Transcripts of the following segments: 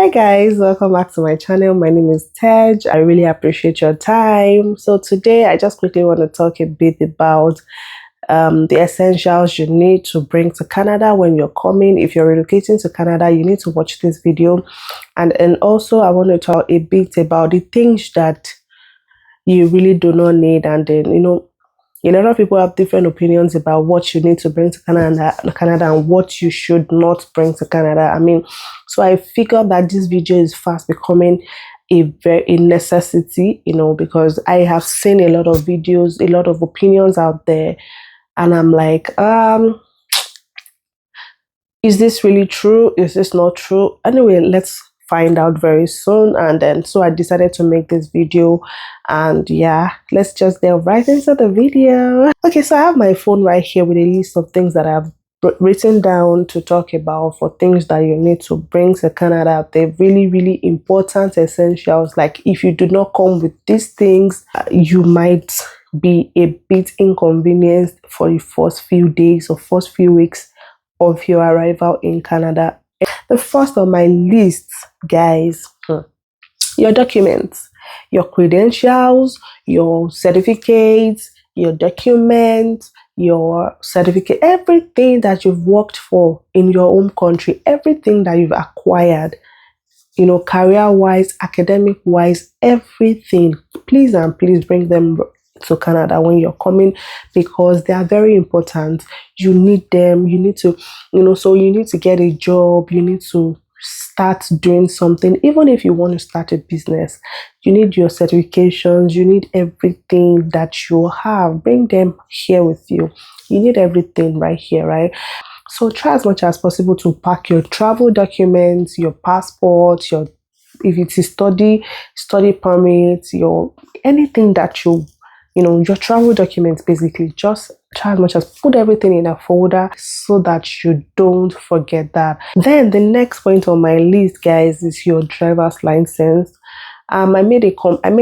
Hi guys, welcome back to my channel. My name is Tej. I really appreciate your time. So today I just quickly want to talk a bit about the essentials you need to bring to Canada when you're coming. If you're relocating to Canada, you need to watch this video. And also I want to talk a bit about the things that you really do not need, and then a lot of people have different opinions about what you need to bring to Canada and what you should not bring to Canada. I mean, so I figured that this video is fast becoming a necessity, because I have seen a lot of videos, a lot of opinions out there, and I'm like, is this really true? Is this not true? Anyway, let's find out very soon. And then so I decided to make this video, and yeah, let's just delve right into the video. Okay, so I have my phone right here with a list of things that I've written down to talk about for things that you need to bring to Canada. They're really important essentials. Like if you do not come with these things, you might be a bit inconvenienced for the first few days or first few weeks of your arrival in Canada. The first on my list, guys, your documents, your credentials, your certificates, your documents, your certificate, everything that you've worked for in your home country, everything that you've acquired, career-wise, academic-wise, everything. Please and please bring them to Canada when you're coming, because they are very important. You need them. You need to, so you need to get a job. You need to start doing something. Even if you want to start a business, you need your certifications. You need everything that you have. Bring them here with you. You need everything right here, right? So try as much as possible to pack your travel documents, your passport, your, if it is study permits, your anything that your travel documents. Basically, just try as much as put everything in a folder so that you don't forget that. Then the next point on my list, guys, is your driver's license. I made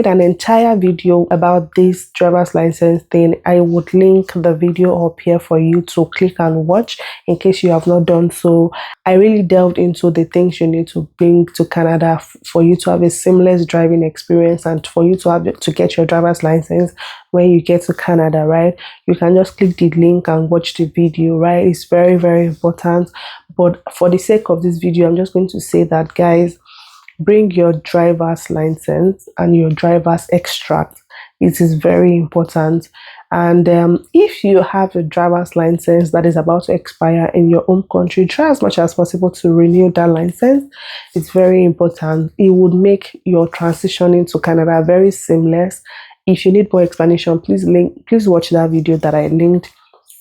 an entire video about this driver's license thing. I would link the video up here for you to click and watch in case you have not done so. I really delved into the things you need to bring to Canada for you to have a seamless driving experience and for you to get your driver's license when you get to Canada, right? You can just click the link and watch the video, right? It's very important. But for the sake of this video, I'm just going to say that, guys, bring your driver's license and your driver's extract. It is very important. And if you have a driver's license that is about to expire in your home country, try as much as possible to renew that license. It's very important. It would make your transition into Canada very seamless. If you need more explanation, please watch that video that I linked,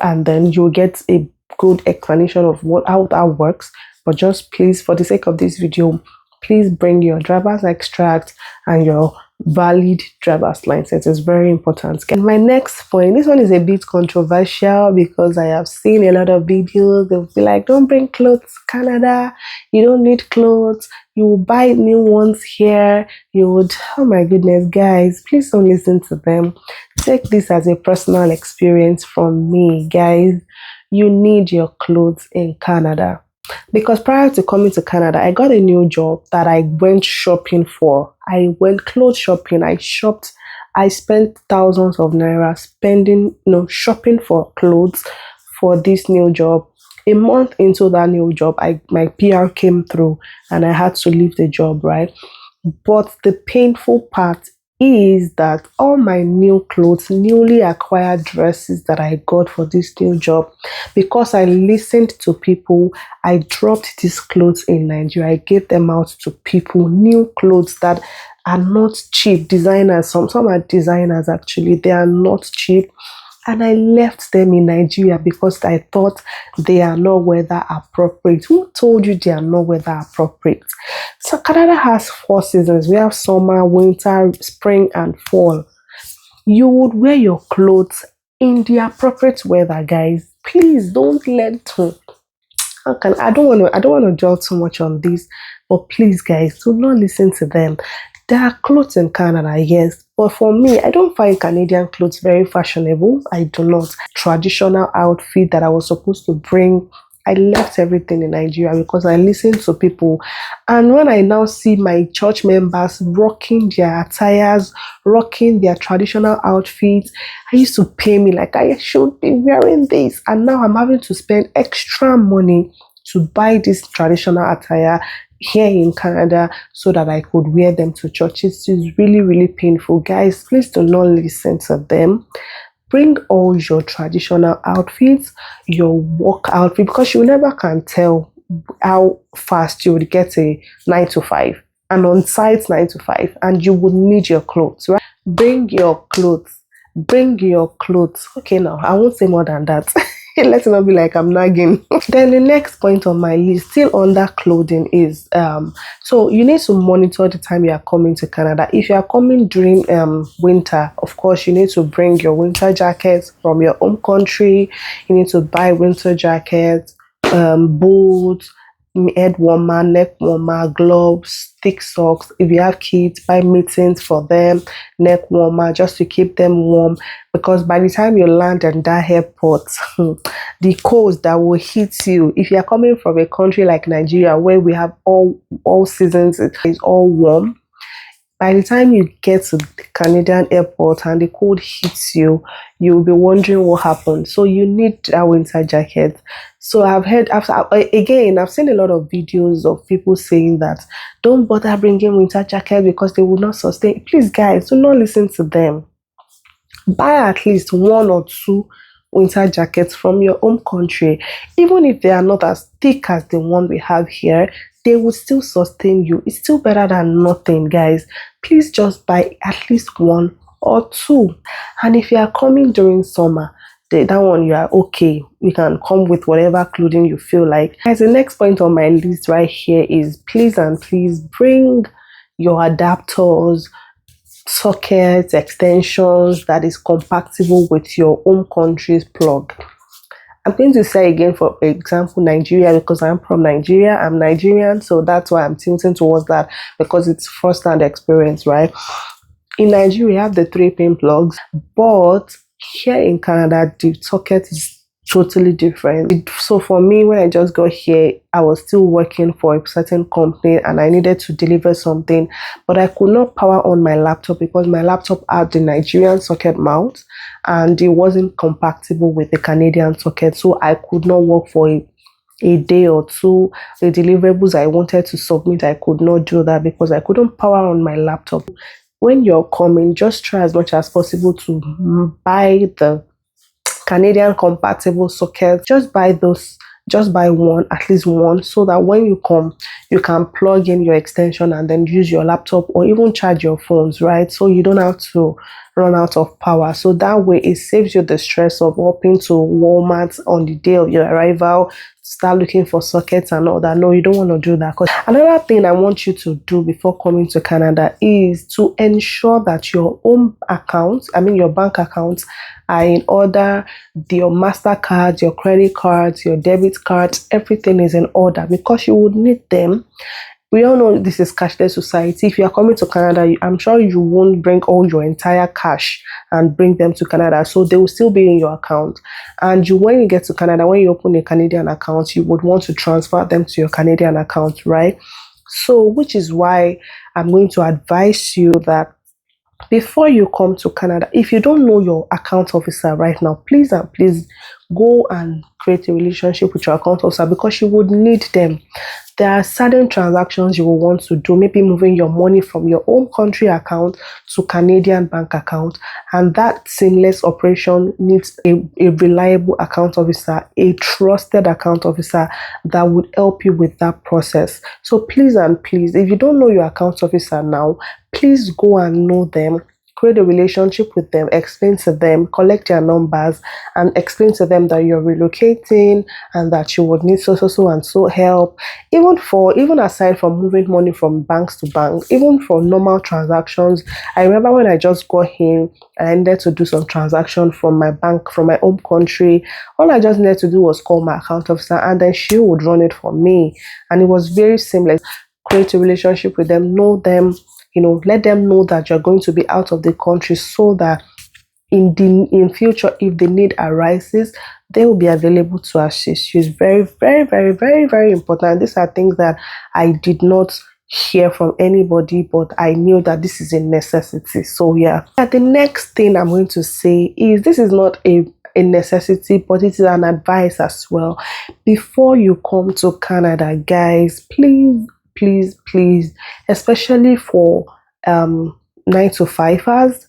and then you'll get a good explanation of how that works. But just please, for the sake of this video, please bring your driver's extract and your valid driver's license. It's very important. And my next point, this one is a bit controversial because I have seen a lot of videos. They'll be like, don't bring clothes to Canada. You don't need clothes. You will buy new ones here. You would, oh my goodness, guys, please don't listen to them. Take this as a personal experience from me, guys. You need your clothes in Canada. Because prior to coming to Canada, I got a new job that I went shopping for. I went clothes shopping. I spent thousands of naira shopping for clothes for this new job. A month into that new job, my PR came through and I had to leave the job, right? But the painful part is that all my new clothes, newly acquired dresses that I got for this new job, because I listened to people, I dropped these clothes in Nigeria. I gave them out to people, new clothes that are not cheap, designers. Some are designers, actually. They are not cheap. And I left them in Nigeria because I thought they are not weather appropriate. Who told you they are not weather appropriate? So Canada has 4 seasons. We have summer, winter, spring, and fall. You would wear your clothes in the appropriate weather, guys. Please don't let I don't want to dwell too much on this, but please, guys, do not listen to them. There are clothes in Canada, yes, but for me, I don't find Canadian clothes very fashionable. I do not. Traditional outfit that I was supposed to bring I left everything in Nigeria because I listened to people. And when I now see my church members rocking their attires, rocking their traditional outfits, I used to pay me like I should be wearing this. And now I'm having to spend extra money to buy this traditional attire here in Canada so that I could wear them to church. It is really, really painful. Guys, please do not listen to them. Bring all your traditional outfits, your work outfit, because you never can tell how fast you would get a 9 to 5, an on-site 9 to 5, and you would need your clothes, right? Bring your clothes. Bring your clothes. Okay, now I won't say more than that. Let's not be like I'm nagging. Then the next point on my list, still under clothing, is so you need to monitor the time you are coming to Canada. If you are coming during winter, of course you need to bring your winter jackets from your home country. You need to buy winter jackets, boots, head warmer, neck warmer, gloves, thick socks. If you have kids, buy mittens for them, neck warmer, just to keep them warm. Because by the time you land in that airport, the cold that will hit you, if you are coming from a country like Nigeria where we have all seasons, it's all warm. By the time you get to the Canadian airport and the cold hits you, you'll be wondering what happened. So you need a winter jacket. So I've seen a lot of videos of people saying that don't bother bringing winter jacket because they will not sustain. Please, guys, do not listen to them. Buy at least one or two winter jackets from your home country. Even if they are not as thick as the one we have here, they will still sustain you. It's still better than nothing, guys. Please just buy at least one or two. And if you are coming during summer, that one you are okay. You can come with whatever clothing you feel like. Guys, the next point on my list right here is please bring your adapters, sockets, extensions that is compatible with your home country's plug. I'm going to say again, for example, Nigeria, because I'm from Nigeria. I'm Nigerian, so that's why I'm tilting towards that, because it's first-hand experience, right? In Nigeria, we have the 3-pin plugs, but here in Canada, the socket is totally different. So for me, when I just got here, I was still working for a certain company and I needed to deliver something, but I could not power on my laptop because my laptop had the Nigerian socket mount and it wasn't compatible with the Canadian socket, so I could not work for a day or two. The deliverables I wanted to submit, I could not do that because I couldn't power on my laptop. When you're coming, just try as much as possible to buy the Canadian compatible socket. Just buy those, just buy one, at least one, so that when you come, you can plug in your extension and then use your laptop or even charge your phones, right? So you don't have to run out of power. So that way it saves you the stress of hopping to Walmart on the day of your arrival, start looking for sockets and all that. No, you don't want to do that. Because another thing I want you to do before coming to Canada is to ensure that your home account, your bank accounts, are in order. Your MasterCard, your credit cards, your debit cards, everything is in order because you would need them. We all know this is cashless society. If you are coming to Canada, I'm sure you won't bring all your entire cash and bring them to Canada. So they will still be in your account. And when you get to Canada, when you open a Canadian account, you would want to transfer them to your Canadian account, right? So, which is why I'm going to advise you that before you come to Canada, if you don't know your account officer right now, please go and create a relationship with your account officer because you would need them. There are certain transactions you will want to do, maybe moving your money from your home country account to Canadian bank account, and that seamless operation needs a reliable account officer, a trusted account officer that would help you with that process. So please, if you don't know your account officer now, please go and know them. Create a relationship with them, explain to them, collect their numbers, and explain to them that you're relocating and that you would need so and so help. Even aside from moving money from banks to banks, even for normal transactions. I remember when I just got in and I needed to do some transaction from my bank, from my home country. All I just needed to do was call my account officer and then she would run it for me. And it was very seamless. Create a relationship with them, know them, let them know that you're going to be out of the country so that in future, if the need arises, they will be available to assist you. It's very, very, very, very, very important. These are things that I did not hear from anybody, but I knew that this is a necessity. So yeah. The next thing I'm going to say is, this is not a necessity, but it is an advice as well. Before you come to Canada, guys, please, please, please, especially for 9 to 5 hours,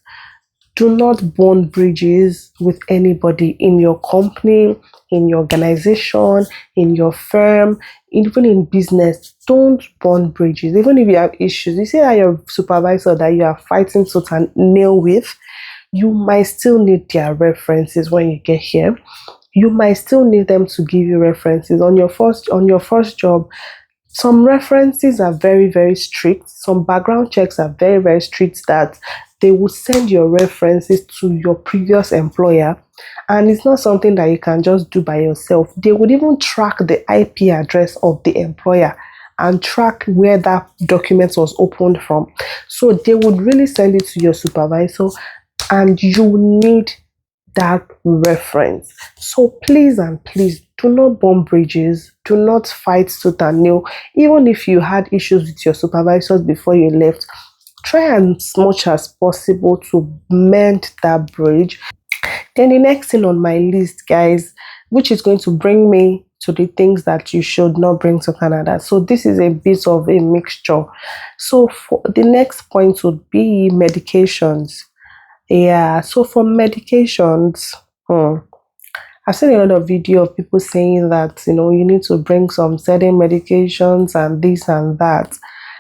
do not burn bridges with anybody in your company, in your organization, in your firm, even in business. Don't burn bridges. Even if you have issues, you see that your supervisor that you are fighting tooth and nail with, you might still need their references when you get here. You might still need them to give you references on your first job. Some references are very, very strict. Some background checks are very, very strict, that they will send your references to your previous employer, and it's not something that you can just do by yourself. They would even track the IP address of the employer and track where that document was opened from. So they would really send it to your supervisor, and you need that reference. So please and please, do not burn bridges. Do not fight tooth and nail. Even if you had issues with your supervisors before you left, try as much as possible to mend that bridge. Then the next thing on my list, guys, which is going to bring me to the things that you should not bring to Canada. So this is a bit of a mixture. So for the next point would be medications. Yeah, so for medications, I've seen a lot of video of people saying that, you need to bring some certain medications and this and that.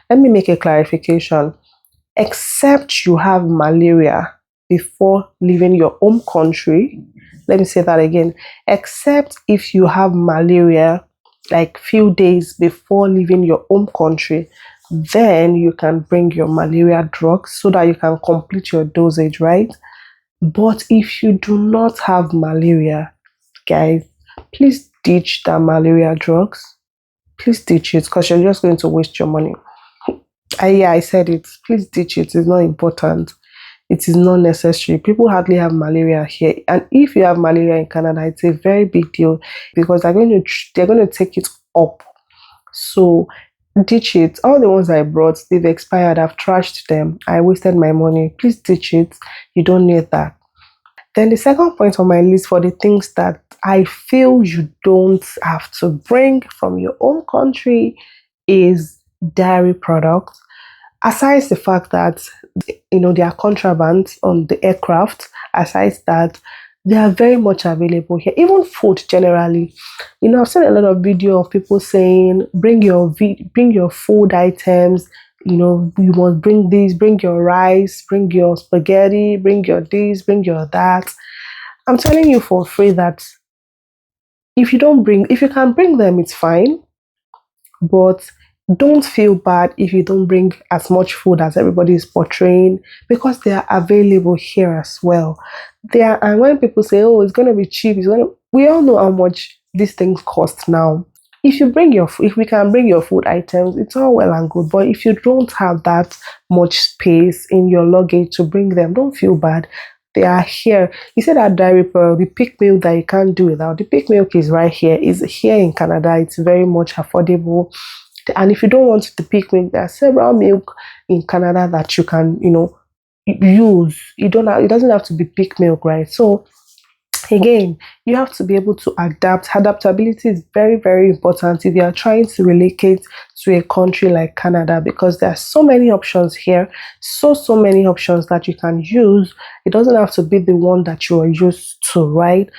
Let me make a clarification. Except you have malaria before leaving your home country. Let me say that again. Except if you have malaria like few days before leaving your home country, then you can bring your malaria drugs so that you can complete your dosage, right? But if you do not have malaria, guys, please ditch the malaria drugs. Please ditch it, because you're just going to waste your money. Yeah, I said it. Please ditch it. It's not important. It is not necessary. People hardly have malaria here, and if you have malaria in Canada, it's a very big deal, because they're going to take it up. So ditch it. All the ones I brought, they've expired. I've trashed them. I wasted my money. Please ditch it. You don't need that. Then the second point on my list for the things that I feel you don't have to bring from your own country is dairy products. Aside the fact that they are contraband on the aircraft, aside that, they are very much available here. Even food generally, I've seen a lot of video of people saying bring your food items. You must bring this, bring your rice, bring your spaghetti, bring your this, bring your that. I'm telling you for free that if you can bring them, it's fine, but don't feel bad if you don't bring as much food as everybody is portraying, because they are available here as well. And when people say, oh, it's going to be cheap, we all know how much these things cost now. If we can bring your food items, it's all well and good. But if you don't have that much space in your luggage to bring them, don't feel bad. They are here. You said that dairy product, the peak milk that you can't do without. The peak milk is right here. It's here in Canada. It's very much affordable. And if you don't want the peak milk, there are several milk in Canada that you can, use. It doesn't have to be peak milk, right? So again, you have to be able to adapt. Adaptability is very, very important if you are trying to relocate to a country like Canada, because there are so many options here, so many options that you can use. It doesn't have to be the one that you are used to, right?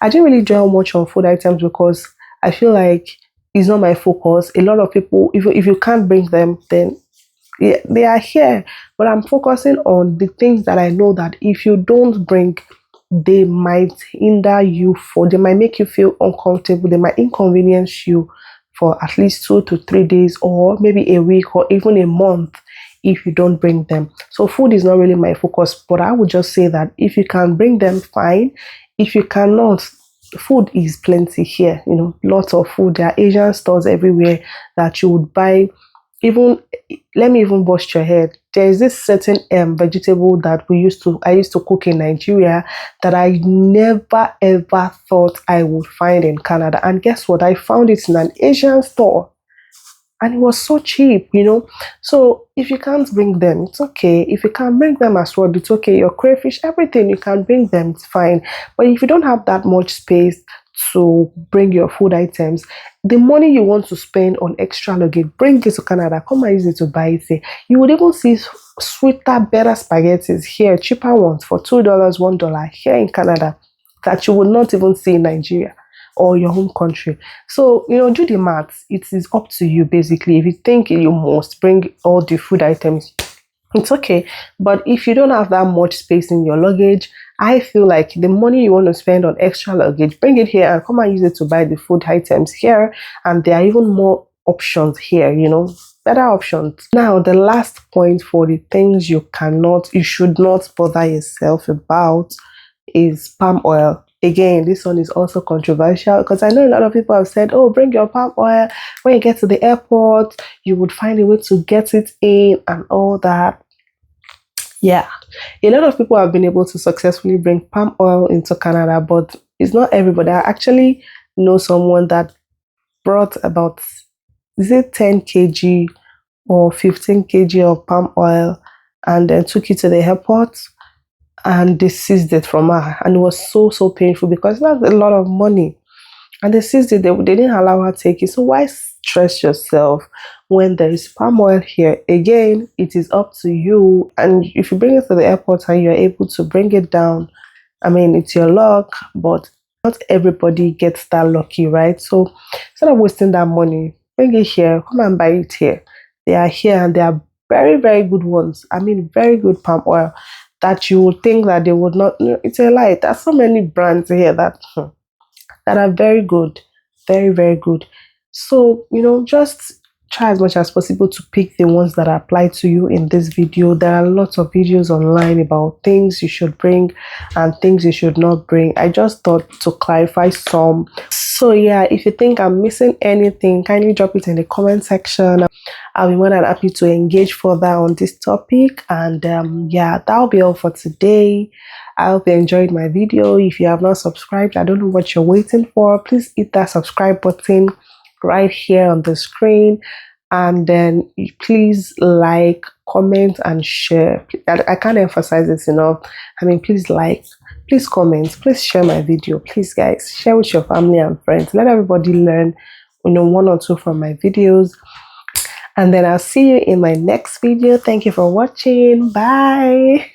I didn't really dwell much on food items because I feel like it's not my focus. A lot of people, if you can't bring them, then yeah, they are here. But I'm focusing on the things that I know that if you don't bring, they might hinder you, they might make you feel uncomfortable, they might inconvenience you for at least 2 to 3 days, or maybe a week, or even a month if you don't bring them. So food is not really my focus, but I would just say that if you can bring them, fine. If you cannot, food is plenty here, lots of food. There are Asian stores everywhere that you would buy even, let me even bust your head. There is this certain vegetable that I used to cook in Nigeria that I never ever thought I would find in Canada. And guess what? I found it in an Asian store and it was so cheap, you know. So if you can't bring them, it's okay. If you can bring them as well, it's okay. Your crayfish, everything, you can bring them, it's fine. But if you don't have that much space to bring your food items, the money you want to spend on extra luggage, bring it to Canada, come and use it to buy it here. You would even see sweeter, better spaghettis here, cheaper ones for $2, $1 here in Canada that you would not even see in Nigeria or your home country. So, you know, do the maths. It is up to you basically. If you think you must bring all the food items, it's okay. But if you don't have that much space in your luggage, I feel like the money you want to spend on extra luggage, bring it here and come and use it to buy the food items here. And there are even more options here, you know, better options. Now, the last point for the things you should not bother yourself about is palm oil. Again, this one is also controversial because I know a lot of people have said, oh, bring your palm oil. When you get to the airport, you would find a way to get it in and all that. Yeah, a lot of people have been able to successfully bring palm oil into Canada, but it's not everybody. I actually know someone that brought about, is it 10 kg or 15 kg of palm oil and then took it to the airport and they seized it from her. And it was so, so painful because that's a lot of money. And they seized it, they didn't allow her to take it. So why stress yourself when there is palm oil here? Again, it is up to you. And if you bring it to the airport and you're able to bring it down, I mean, it's your luck, but not everybody gets that lucky, right? So instead of wasting that money, bring it here, come and buy it here. They are here and they are very, very good ones. I mean, very good palm oil that you would think that they would not. It's a lie. There's so many brands here that are very good, very, very good. So, you know, just try as much as possible to pick the ones that apply to you in this video. There are lots of videos online about things you should bring and things you should not bring. I just thought to clarify some. So yeah, if you think I'm missing anything, kindly drop it in the comment section. I'll be more than happy to engage further on this topic. And yeah, that'll be all for today. I hope you enjoyed my video. If you have not subscribed, I don't know what you're waiting for. Please hit that subscribe button right here on the screen. And then please like, comment, and share. I can't emphasize this enough. I mean, please like, please comment, please share my video. Please, guys, share with your family and friends. Let everybody learn, you know, one or two from my videos. And then I'll see you in my next video. Thank you for watching. Bye.